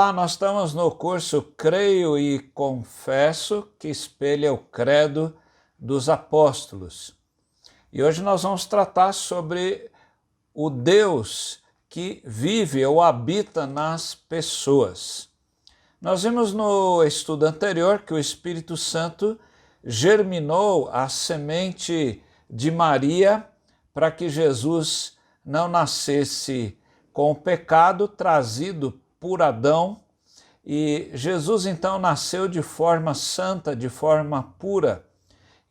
Olá, nós estamos no curso Creio e Confesso, que espelha o credo dos apóstolos. E hoje nós vamos tratar sobre o Deus que vive ou habita nas pessoas. Nós vimos no estudo anterior que o Espírito Santo germinou a semente de Maria para que Jesus não nascesse com o pecado trazido por Adão, e Jesus então nasceu de forma santa, de forma pura.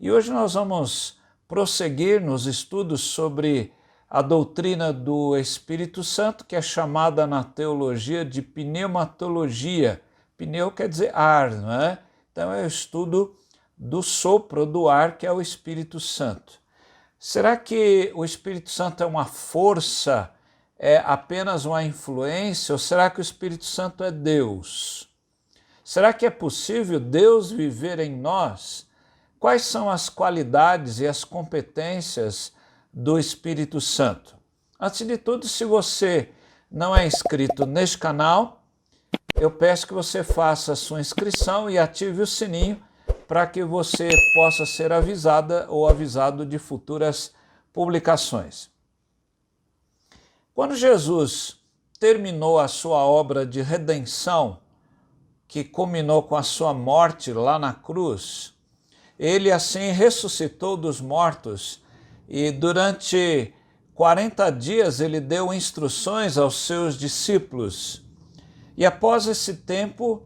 E hoje nós vamos prosseguir nos estudos sobre a doutrina do Espírito Santo, que é chamada na teologia de pneumatologia. Pneu quer dizer ar, não é? Então é o estudo do sopro do ar, que é o Espírito Santo. Será que o Espírito Santo é uma força, é apenas uma influência, ou será que o Espírito Santo é Deus? Será que é possível Deus viver em nós? Quais são as qualidades e as competências do Espírito Santo? Antes de tudo, se você não é inscrito neste canal, eu peço que você faça a sua inscrição e ative o sininho para que você possa ser avisada ou avisado de futuras publicações. Quando Jesus terminou a sua obra de redenção, que culminou com a sua morte lá na cruz, ele assim ressuscitou dos mortos e durante 40 dias ele deu instruções aos seus discípulos. E após esse tempo,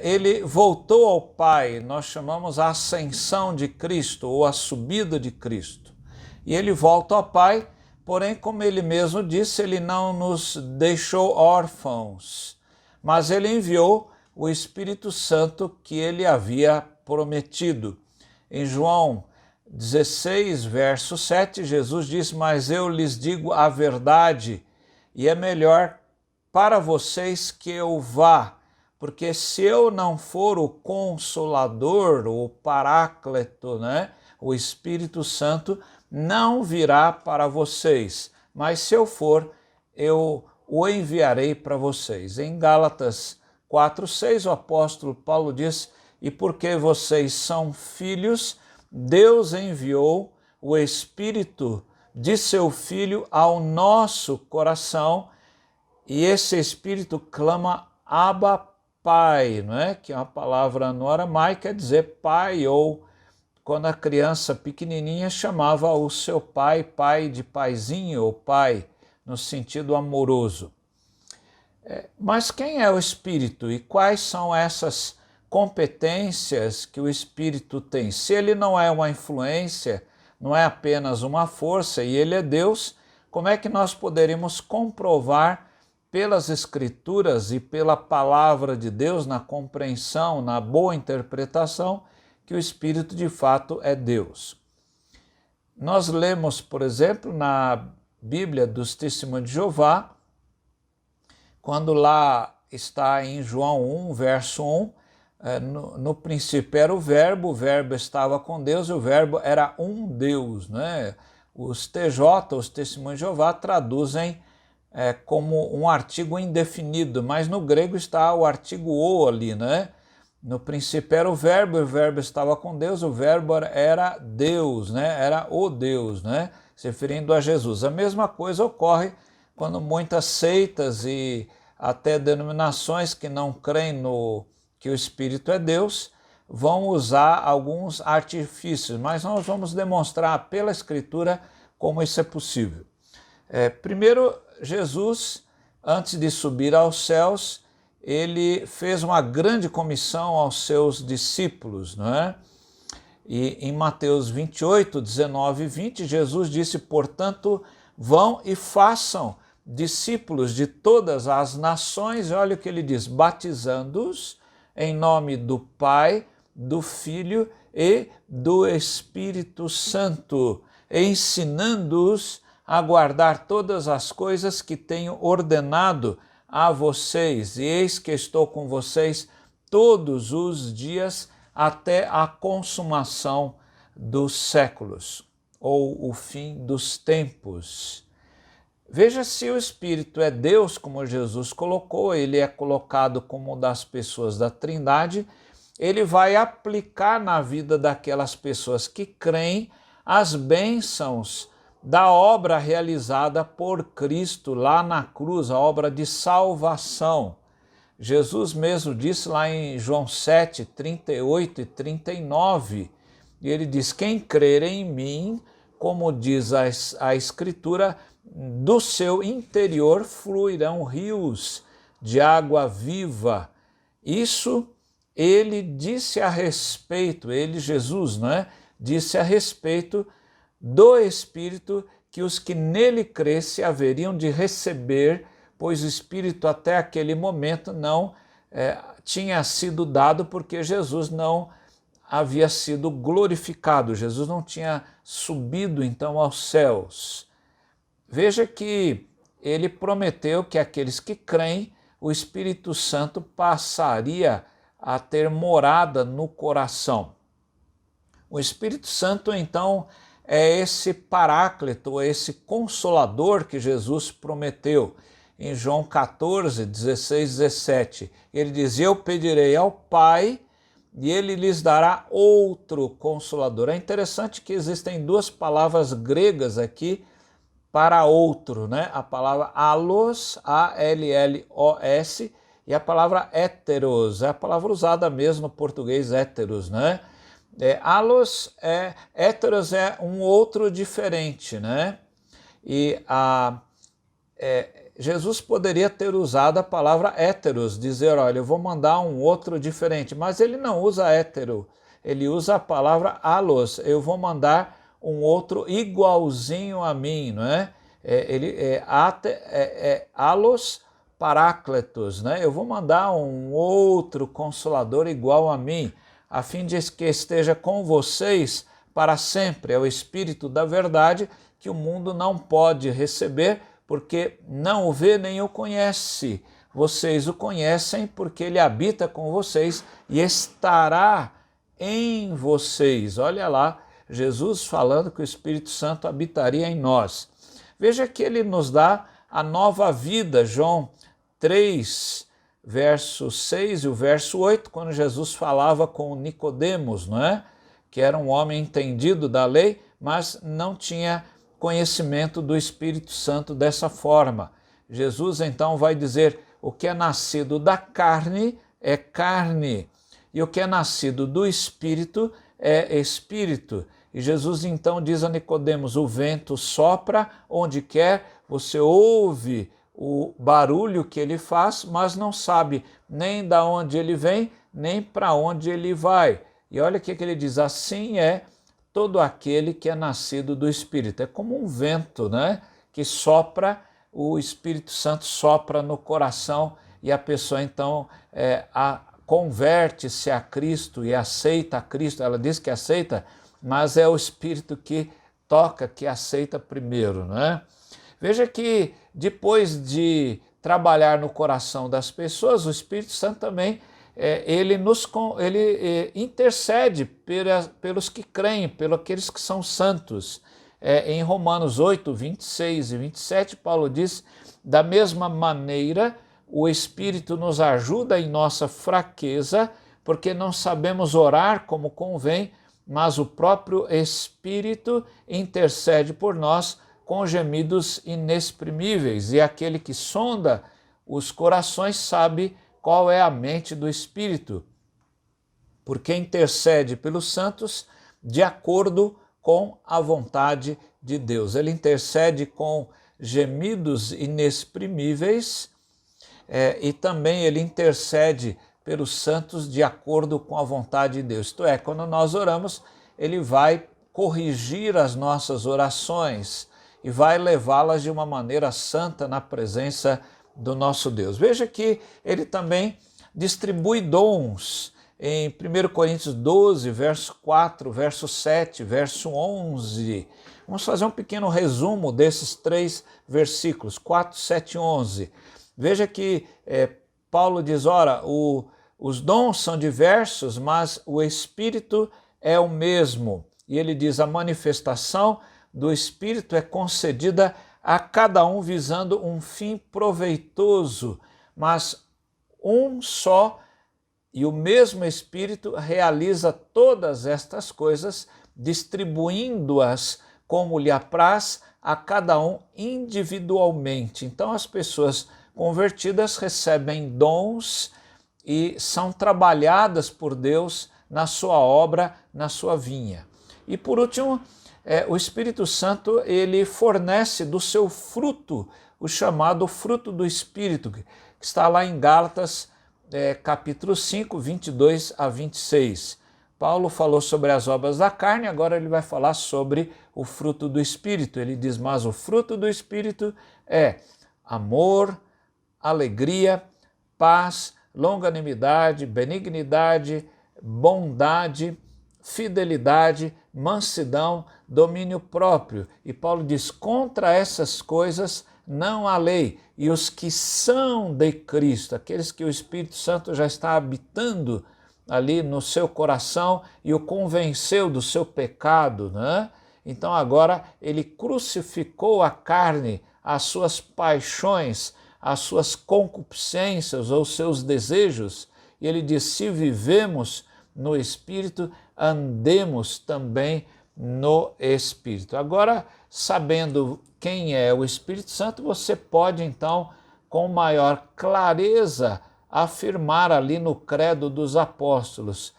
ele voltou ao Pai, nós chamamos a ascensão de Cristo ou a subida de Cristo. E ele volta ao Pai, porém, como ele mesmo disse, ele não nos deixou órfãos, mas ele enviou o Espírito Santo que ele havia prometido. Em João 16, verso 7, Jesus diz: "Mas eu lhes digo a verdade, e é melhor para vocês que eu vá, porque se eu não for o Consolador, o Paráclito, o Espírito Santo, não virá para vocês, mas se eu for, eu o enviarei para vocês." Em Gálatas 4:6, o apóstolo Paulo diz: "E porque vocês são filhos, Deus enviou o Espírito de seu Filho ao nosso coração, e esse Espírito clama Abba, Pai", que é uma palavra no aramaico, quer dizer pai, ou quando a criança pequenininha chamava o seu pai, pai de paizinho ou pai, no sentido amoroso. Mas quem é o Espírito e quais são essas competências que o Espírito tem? Se ele não é uma influência, não é apenas uma força e ele é Deus, como é que nós poderíamos comprovar pelas Escrituras e pela palavra de Deus, na compreensão, na boa interpretação, que o Espírito de fato é Deus? Nós lemos, por exemplo, na Bíblia dos Testemunhos de Jeová, quando lá está em João 1, verso 1, no princípio era o verbo estava com Deus e o verbo era um Deus. Os TJ, os Testemunhos de Jeová, traduzem como um artigo indefinido, mas no grego está o artigo o ali, No princípio era o verbo estava com Deus, o verbo era Deus, era o Deus, se referindo a Jesus. A mesma coisa ocorre quando muitas seitas e até denominações que não creem no que o Espírito é Deus vão usar alguns artifícios, mas nós vamos demonstrar pela Escritura como isso é possível. Primeiro, Jesus, antes de subir aos céus, ele fez uma grande comissão aos seus discípulos, E em Mateus 28, 19 e 20, Jesus disse: "Portanto, vão e façam discípulos de todas as nações", e olha o que ele diz: "batizando-os em nome do Pai, do Filho e do Espírito Santo, ensinando-os a guardar todas as coisas que tenho ordenado a vocês, e eis que estou com vocês todos os dias até a consumação dos séculos", ou o fim dos tempos. Veja se o Espírito é Deus, como Jesus colocou, ele é colocado como das pessoas da Trindade, ele vai aplicar na vida daquelas pessoas que creem as bênçãos da obra realizada por Cristo lá na cruz, a obra de salvação. Jesus mesmo disse lá em João 7, 38 e 39, e ele diz: quem crer em mim, como diz a Escritura, do seu interior fluirão rios de água viva. Isso ele disse a respeito, ele, Jesus, disse a respeito do Espírito que os que nele crescem haveriam de receber, pois o Espírito até aquele momento não tinha sido dado, porque Jesus não havia sido glorificado, Jesus não tinha subido então aos céus. Veja que ele prometeu que aqueles que creem, o Espírito Santo passaria a ter morada no coração. O Espírito Santo, então, é esse paráclito, esse consolador que Jesus prometeu. Em João 14, 16, 17, ele diz: eu pedirei ao Pai e ele lhes dará outro consolador. É interessante que existem duas palavras gregas aqui para outro, A palavra allos, A-L-L-O-S, e a palavra héteros, é a palavra usada mesmo no português, héteros, Allos, héteros é um outro diferente, E Jesus poderia ter usado a palavra héteros, dizer, olha, eu vou mandar um outro diferente, mas ele não usa hétero, ele usa a palavra allos, eu vou mandar um outro igualzinho a mim, allos parácletos, eu vou mandar um outro consolador igual a mim, a fim de que esteja com vocês para sempre. É o Espírito da verdade que o mundo não pode receber, porque não o vê nem o conhece. Vocês o conhecem porque ele habita com vocês e estará em vocês. Olha lá, Jesus falando que o Espírito Santo habitaria em nós. Veja que ele nos dá a nova vida, João 3, verso 6 e o verso 8, quando Jesus falava com Nicodemos, que era um homem entendido da lei, mas não tinha conhecimento do Espírito Santo dessa forma. Jesus então vai dizer: o que é nascido da carne é carne, e o que é nascido do Espírito é Espírito. E Jesus então diz a Nicodemos: o vento sopra onde quer, você ouve o barulho que ele faz, mas não sabe nem de onde ele vem, nem para onde ele vai. E olha o que ele diz: assim é todo aquele que é nascido do Espírito. É como um vento, que sopra, o Espírito Santo sopra no coração e a pessoa então converte-se a Cristo e aceita a Cristo. Ela diz que aceita, mas é o Espírito que toca, que aceita primeiro, Veja que depois de trabalhar no coração das pessoas, o Espírito Santo também ele intercede pelos que creem, pelos aqueles que são santos. Em Romanos 8, 26 e 27, Paulo diz: da mesma maneira, o Espírito nos ajuda em nossa fraqueza, porque não sabemos orar como convém, mas o próprio Espírito intercede por nós com gemidos inexprimíveis, e aquele que sonda os corações sabe qual é a mente do Espírito, porque intercede pelos santos de acordo com a vontade de Deus. Ele intercede com gemidos inexprimíveis e também ele intercede pelos santos de acordo com a vontade de Deus. Isto é, quando nós oramos, ele vai corrigir as nossas orações e vai levá-las de uma maneira santa na presença do nosso Deus. Veja que ele também distribui dons em 1 Coríntios 12, verso 4, verso 7, verso 11. Vamos fazer um pequeno resumo desses três versículos, 4, 7 e 11. Veja que Paulo diz, ora, os dons são diversos, mas o Espírito é o mesmo. E ele diz, a manifestação do Espírito é concedida a cada um visando um fim proveitoso, mas um só e o mesmo Espírito realiza todas estas coisas, distribuindo-as como lhe apraz a cada um individualmente. Então as pessoas convertidas recebem dons e são trabalhadas por Deus na sua obra, na sua vinha. E por último, o Espírito Santo ele fornece do seu fruto, o chamado fruto do Espírito, que está lá em Gálatas capítulo 5, 22 a 26. Paulo falou sobre as obras da carne, agora ele vai falar sobre o fruto do Espírito. Ele diz, mas o fruto do Espírito é amor, alegria, paz, longanimidade, benignidade, bondade, fidelidade, mansidão, domínio próprio. E Paulo diz, contra essas coisas não há lei. E os que são de Cristo, aqueles que o Espírito Santo já está habitando ali no seu coração e o convenceu do seu pecado, né? Então agora ele crucificou a carne, as suas paixões, as suas concupiscências ou seus desejos, e ele diz, se vivemos no Espírito, andemos também no Espírito. Agora, sabendo quem é o Espírito Santo, você pode então, com maior clareza, afirmar ali no credo dos apóstolos,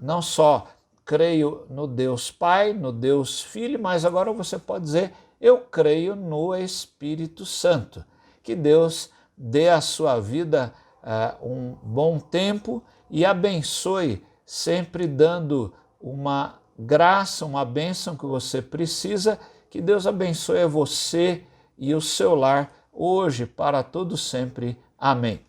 não só creio no Deus Pai, no Deus Filho, mas agora você pode dizer, eu creio no Espírito Santo. Que Deus dê à sua vida um bom tempo e abençoe, sempre dando uma graça, uma bênção que você precisa. Que Deus abençoe a você e o seu lar, hoje, para todo sempre. Amém.